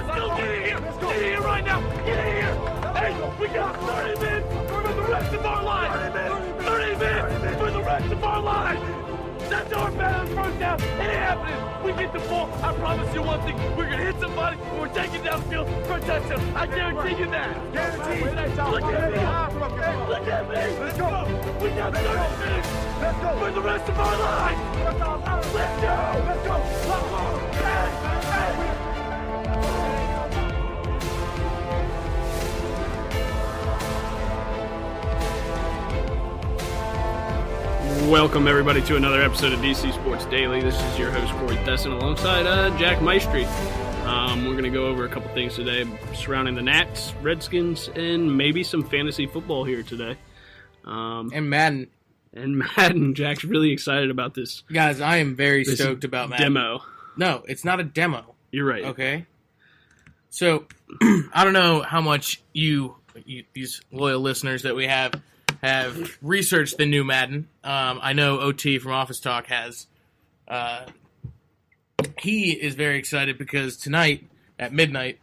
Let's go. Get in here. Get in here right now. Get in here. Hey, we got 30 minutes for the rest of our lives. 30 minutes for the rest of our lives. That's our bad first down. It ain't happening. We get the ball. I promise you one thing. We're going to hit somebody and we're taking downfield for a touchdown. I guarantee you that. Guaranteed. Look at me. Look at me. Let's go. We got 30 minutes Let's go. for the rest of our lives. Let's go. Let's go. Hey, hey. Welcome, everybody, to another episode of DC Sports Daily. This is your host, Corey Thesson, alongside Jack Maestri. We're going to go over a couple things today surrounding the Nats, Redskins, and maybe some fantasy football here today. And Madden. Jack's really excited about this. Guys, I am very stoked about Madden. Demo. No, it's not a demo. You're right. Okay? So, I don't know how much you these loyal listeners that we have researched the new Madden. I know OT from Office Talk has. He is very excited because tonight at midnight,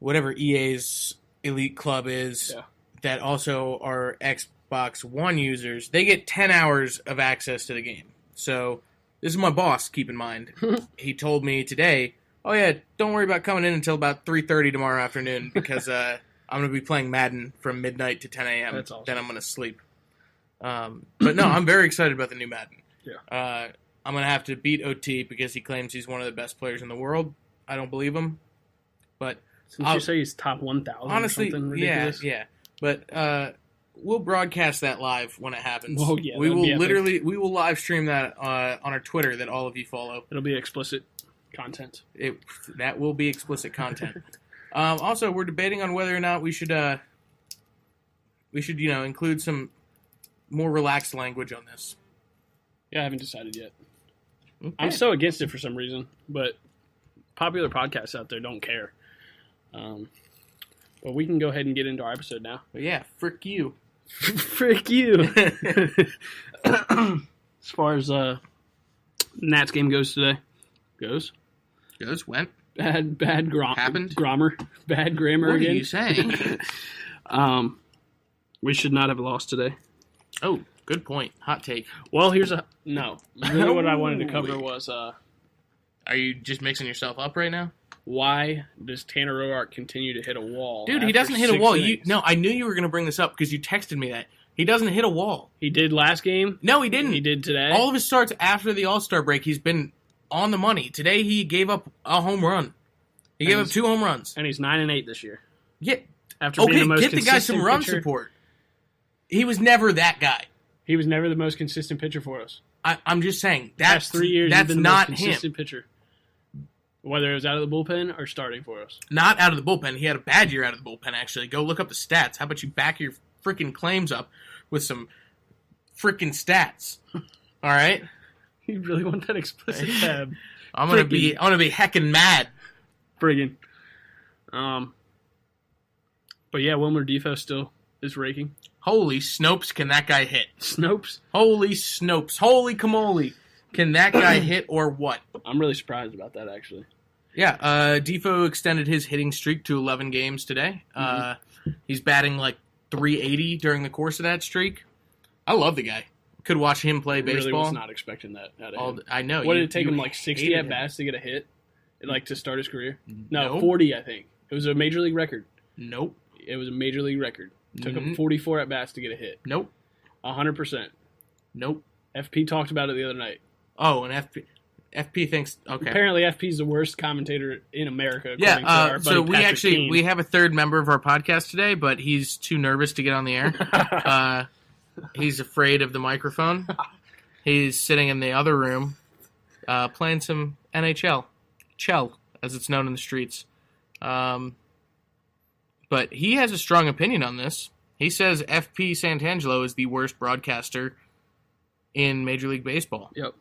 whatever EA's Elite Club is, that also are Xbox One users, they get 10 hours of access to the game. So this is my boss, keep in mind. He told me today, oh yeah, don't worry about coming in until about 3:30 tomorrow afternoon because I'm going to be playing Madden from midnight to 10 a.m. That's awesome. Then I'm going to sleep. But no, I'm very excited about the new Madden. Yeah. I'm going to have to beat OT because he claims he's one of the best players in the world. I don't believe him. But Didn't you say he's top 1,000 honestly, or something ridiculous? yeah. But we'll broadcast that live when it happens. Oh, yeah, we that'd will be epic. we will live stream that on our Twitter that all of you follow. It'll be explicit content. That will be explicit content. Also, we're debating on whether or not we should include some more relaxed language on this. Yeah, I haven't decided yet. Okay. I'm so against it for some reason, but popular podcasts out there don't care. But we can go ahead and get into our episode now. But yeah, frick you. Frick you. As far as Nats game goes today, Went. bad Happened? grammar What again. are you saying? We should not have lost today. Oh, good point. Hot take. Well, really what I wanted to cover was Are you just mixing yourself up right now? why does Tanner Roark continue to hit a wall? Dude, he after doesn't hit a 6 wall. innings? I knew you were going to bring this up because you texted me that. He doesn't hit a wall. He did last game. No, he didn't. He did today. All of his starts after the All-Star break, he's been on the money. Today, he gave up a home run. He gave up 2 home runs. And he's 9-8 this year. Yeah. After being the most Get the guy some consistent run pitcher. support. He was never that guy. He was never the most consistent pitcher for us. I'm just saying. Past 3 years, that's he's been the not most him. consistent pitcher. Whether it was out of the bullpen or starting for us. Not out of the bullpen. He had a bad year out of the bullpen, actually. Go look up the stats. How about you back your freaking claims up with some freaking stats? All right? You really want that explicit tab? I'm gonna be heckin' mad. Friggin'. But yeah, Wilmer Defoe still is raking. Holy Snopes, can that guy hit? Snopes. Holy Snopes. Holy camole. Can that guy hit or what? I'm really surprised about that, actually. Yeah, Defoe extended his hitting streak to 11 games today. He's batting like 380 during the course of that streak. I love the guy. Could watch him play baseball. I really was not expecting that out of him. I know. What did it take him, like 60 hated at him. bats to get a hit? Like to start his career? No, Nope. 40, I think. It was a major league record. Nope. It was a major league record. Took him 44 at bats to get a hit. Nope. 100%. Nope. FP talked about it the other night. Oh, and FP thinks okay. Apparently, FP is the worst commentator in America. According to Yeah. our So buddy we Patrick actually Keane. we have a third member of our podcast today, but he's too nervous to get on the air. He's afraid of the microphone. He's sitting in the other room, playing some NHL, Chell, as it's known in the streets. But he has a strong opinion on this. He says FP Santangelo is the worst broadcaster in Major League Baseball. Yep.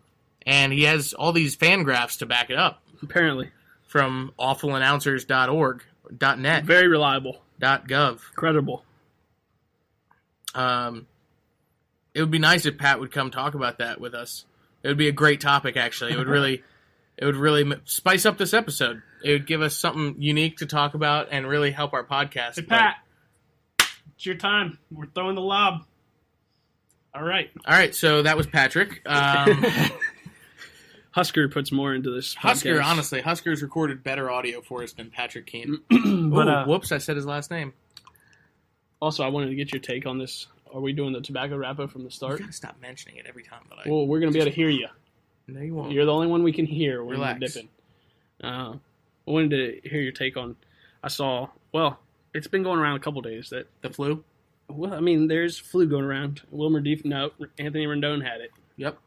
And he has all these fan graphs to back it up Apparently. from awfulannouncers.org, .net, Very reliable. .gov. Credible. It would be nice if Pat would come talk about that with us. It would be a great topic, actually. It would really It would really spice up this episode. It would give us something unique to talk about and really help our podcast. Hey, Pat, it's your time. We're throwing the lob. All right. All right, so that was Patrick. Husker puts more into this podcast. Husker's recorded better audio for us than Patrick Keene. But, whoops, I said his last name. Also, I wanted to get your take on this. Are we doing the tobacco wrapper from the start? You gotta stop mentioning it every time. Well, we're going to be able to hear you. No, you won't. You're the only one we can hear when Relax. we're dipping. I wanted to hear your take on, it's been going around a couple days that, The flu? well, I mean, there's flu going around. Anthony Rendon had it. Yep.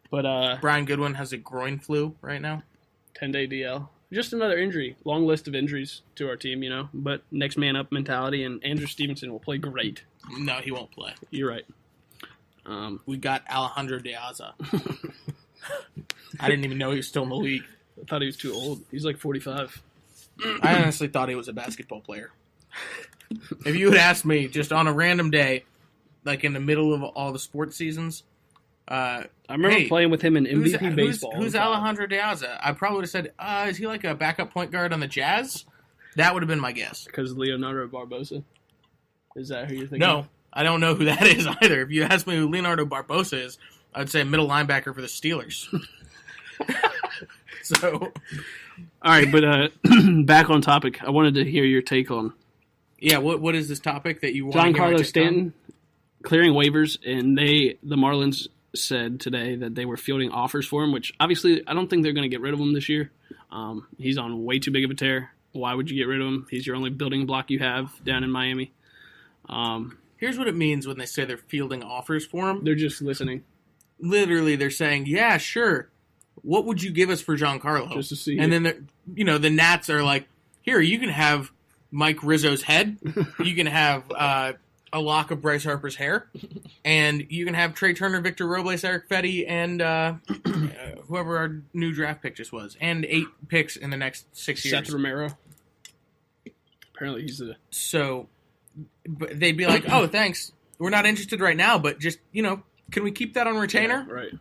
But Brian Goodwin has a groin flu right now. 10-day DL. Just another injury. Long list of injuries to our team, but next man up mentality, and Andrew Stevenson will play great. No, he won't play. You're right. We got Alejandro De Aza. I didn't even know he was still in the league. I thought he was too old. He's like 45. I honestly thought he was a basketball player. If you had asked me just on a random day, like in the middle of all the sports seasons, I remember playing with him in MVP baseball. Who's Alejandro De Aza? I probably would have said, is he like a backup point guard on the Jazz? That would have been my guess. Because Leonardo Barbosa? Is that who you're thinking? No, I don't know who that is either. If you ask me who Leonardo Barbosa is, I'd say middle linebacker for the Steelers. So, all right, but back on topic. I wanted to hear your take on. Yeah, what is this topic that you want to hear? Giancarlo Stanton clearing waivers, and the Marlins said today that they were fielding offers for him, which obviously I don't think they're going to get rid of him this year. He's on way too big of a tear. Why would you get rid of him? He's your only building block you have down in Miami. Here's what it means when they say they're fielding offers for him. They're just listening. Literally, they're saying, yeah, sure. What would you give us for Giancarlo? Just to see. And then, the Nats are like, here, you can have Mike Rizzo's head. You can have a lock of Bryce Harper's hair. And you can have Trey Turner, Victor Robles, Eric Fetty, and whoever our new draft pick just was. And 8 picks in the next 6 years. Seth Romero. Apparently he's the... So, but they'd be like, oh, thanks. We're not interested right now, but just, can we keep that on retainer? Yeah, right.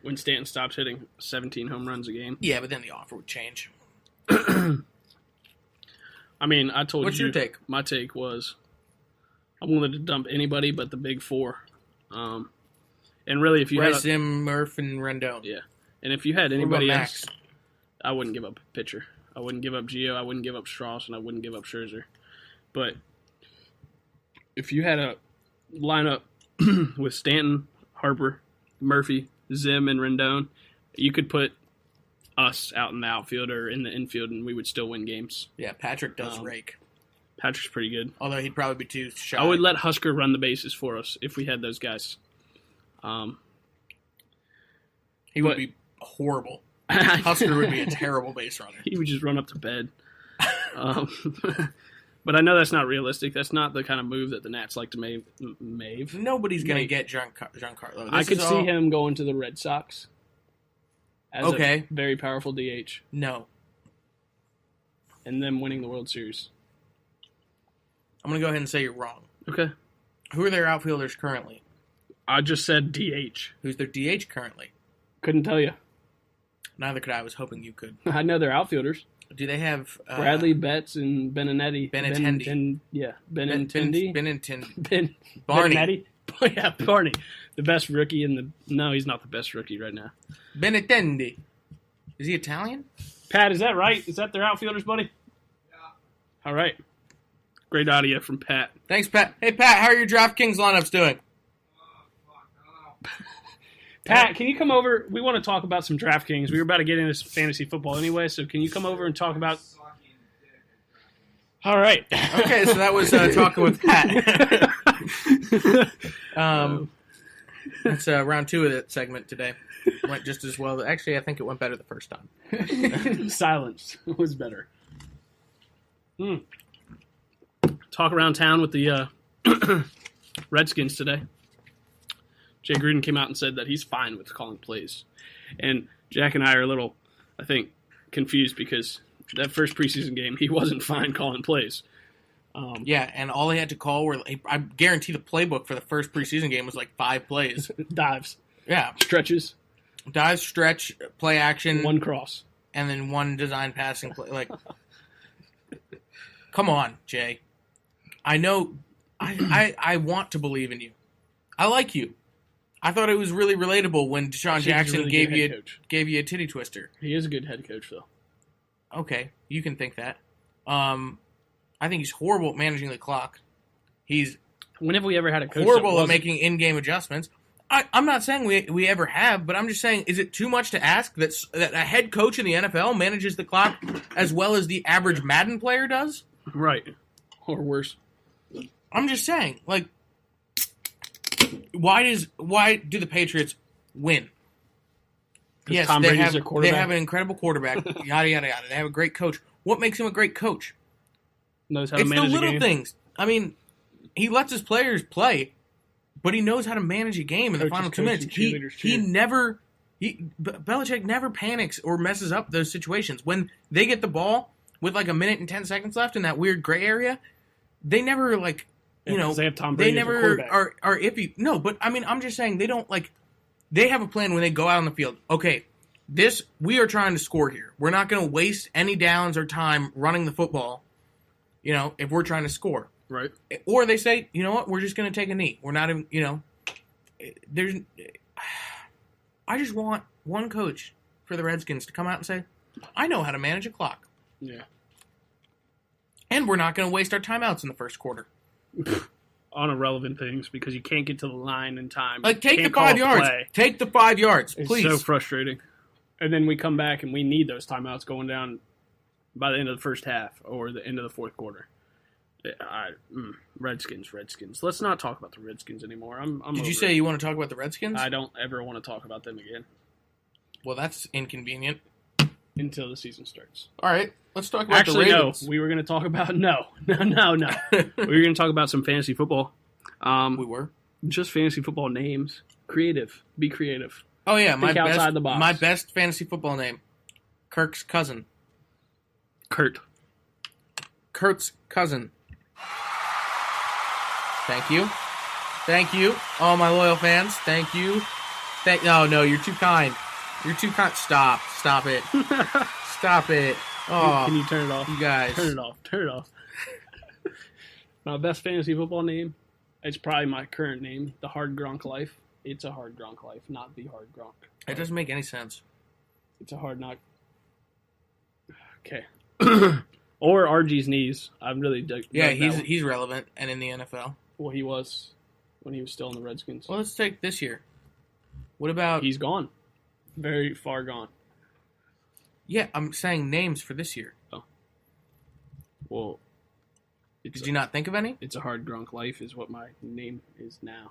When Stanton stops hitting 17 home runs a game. Yeah, but then the offer would change. I mean, I told you. What's your take? My take was I wanted to dump anybody but the big four. And really, if you Bryce, had Zim, Murph, and Rendon. Yeah. And if you had anybody What about else, I wouldn't give up a pitcher. I wouldn't give up Gio. I wouldn't give up Strauss, and I wouldn't give up Scherzer. But if you had a lineup with Stanton, Harper, Murphy, Zim, and Rendon, you could put us out in the outfield or in the infield, and we would still win games. Yeah, Patrick does rake. Patrick's pretty good. Although he'd probably be too shy. I would let Husker run the bases for us if we had those guys. He would be horrible. Husker would be a terrible base runner. He would just run up to bed. But I know that's not realistic. That's not the kind of move that the Nats like to mave. Nobody's going to get Giancarlo. I could see him going to the Red Sox as a very powerful DH. No. And them winning the World Series. I'm going to go ahead and say you're wrong. Okay. Who are their outfielders currently? I just said DH. Who's their DH currently? Couldn't tell you. Neither could I. I was hoping you could. I know their outfielders. Do they have... Bradley, Betts, and Benintendi. Benintendi. Benintendi. Barney. Benintendi. Yeah, Barney. The best rookie in the... No, he's not the best rookie right now. Benintendi. Is he Italian? Pat, is that right? Is that their outfielders, buddy? Yeah. All right. Great audio from Pat. Thanks, Pat. Hey, Pat, how are your DraftKings lineups doing? Fuck, I don't know. Pat, can you come over? We want to talk about some DraftKings. We were about to get into fantasy football anyway, so can you come over and talk about... All right. Okay, so that was talking with Pat. That's round 2 of that segment today. Went just as well. Actually, I think it went better the first time. Silence was better. Talk around town with the Redskins today. Jay Gruden came out and said that he's fine with calling plays. And Jack and I are a little, I think, confused because that first preseason game, he wasn't fine calling plays. Yeah, and all he had to call were, I guarantee the playbook for the first preseason game was like 5 plays. Dives. Yeah. Stretches. Dive, stretch, play action, One cross. and then one design passing play. Like, come on, Jay. I know. I want to believe in you. I like you. I thought it was really relatable when Deshaun Jackson really gave good you head coach. a titty twister. He is a good head coach, though. Okay, you can think that. I think he's horrible at managing the clock. He's When have we ever had a coach horrible that at making in-game adjustments. I'm not saying we ever have, but I'm just saying, is it too much to ask that a head coach in the NFL manages the clock as well as the average Madden player does? Right. Or worse. I'm just saying, like, why do the Patriots win? Yes, Tom they Brady's have their quarterback. they have an incredible quarterback. Yada yada yada. They have a great coach. What makes him a great coach? Knows how to It's the manage a little game. things. I mean, he lets his players play, but he knows how to manage a game in the Coaches final 2 coach minutes. and cheerleaders cheer. Belichick never panics or messes up those situations. When they get the ball with like a minute and 10 seconds left in that weird gray area, they never like, Yeah, 'cause they have Tom Brady they as a never quarterback. are iffy. No, but I mean, I'm just saying they don't like. They have a plan when they go out on the field. Okay, we are trying to score here. We're not going to waste any downs or time running the football. If we're trying to score. Right. Or they say, you know what, we're just going to take a knee. We're not even, there's. I just want one coach for the Redskins to come out and say, I know how to manage a clock. Yeah. And we're not going to waste our timeouts in the first quarter. On irrelevant things because you can't get to the line in time. Like, take the Can't call 5 a yards. play. Take the 5 yards, It's please. so frustrating. And then we come back and we need those timeouts going down by the end of the first half or the end of the fourth quarter. Redskins. Let's not talk about the Redskins anymore. I'm Did over you say it. you want to talk about the Redskins? I don't ever want to talk about them again Well, that's inconvenient. until the season starts. All right, let's talk about Actually, the no. Ravens. We were going to talk about no. We were going to talk about some fantasy football. We were. Just fantasy football names. Creative. Be creative. Oh yeah, Think outside the box. my best fantasy football name, Kirk's cousin. Kurt's cousin. Thank you, all my loyal fans. Thank you. No, you're too kind. You're too kind. Stop it. Stop it. Oh, Can you turn it off? you guys. Turn it off. My best fantasy football name, it's probably my current name, the Hard Gronk Life. It's a Hard Gronk Life, not the Hard Gronk. It doesn't make any sense. It's a hard knock. Okay. Or RG's knees. I'm really dug Yeah, that one. he's relevant and in the NFL. Well, he was when he was still in the Redskins. Well, let's take this year. What about? He's gone. Very far gone. Yeah, I'm saying names for this year. Well, Did you not think of any? It's a Hard Gronk Life is what my name is now.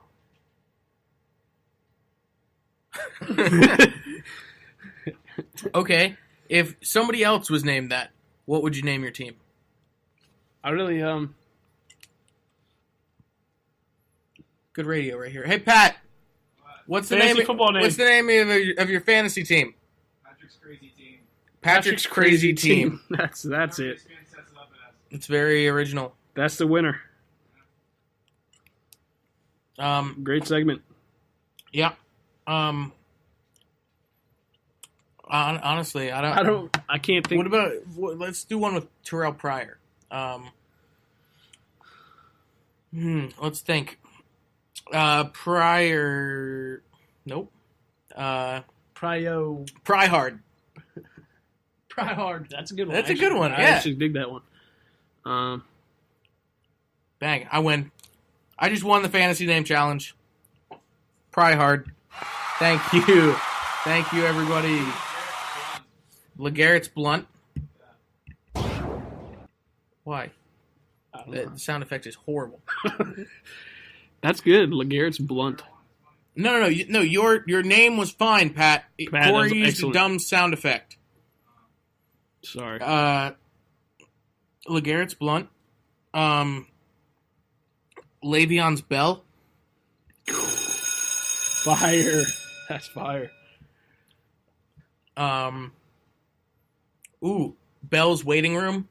Okay, if somebody else was named that, what would you name your team? I really Good radio right here. Hey Pat, what's the Fantasy name? football name. What's the name of your fantasy team? Patrick's crazy team. Patrick's crazy team. That's it. Sets it up as. It's very original. That's the winner. Great segment. Yeah. Honestly, I can't think. What about? Let's do one with Terrell Pryor. Let's think. Pryor. Nope. PryHard. PryHard. That's a good one. That's a good one, I yeah. actually dig that one. Bang! I win. I just won the fantasy name challenge. PryHard. Thank you, everybody. LeGarrett's Blunt. Why? I don't know. The sound effect is horrible. That's good. LeGarrett's Blunt. No. Your name was fine, Pat. Pat, Corey that was used a excellent. dumb sound effect. Sorry. LeGarrett's Blunt. Le'Veon's Bell. Fire. That's fire. Bell's Waiting Room.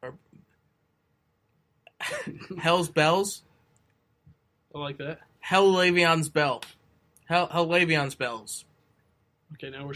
Or Hell's Bells. I like that. Hell Le'Veon's Bell. Hell Le'Veon's Bells. Okay, now we're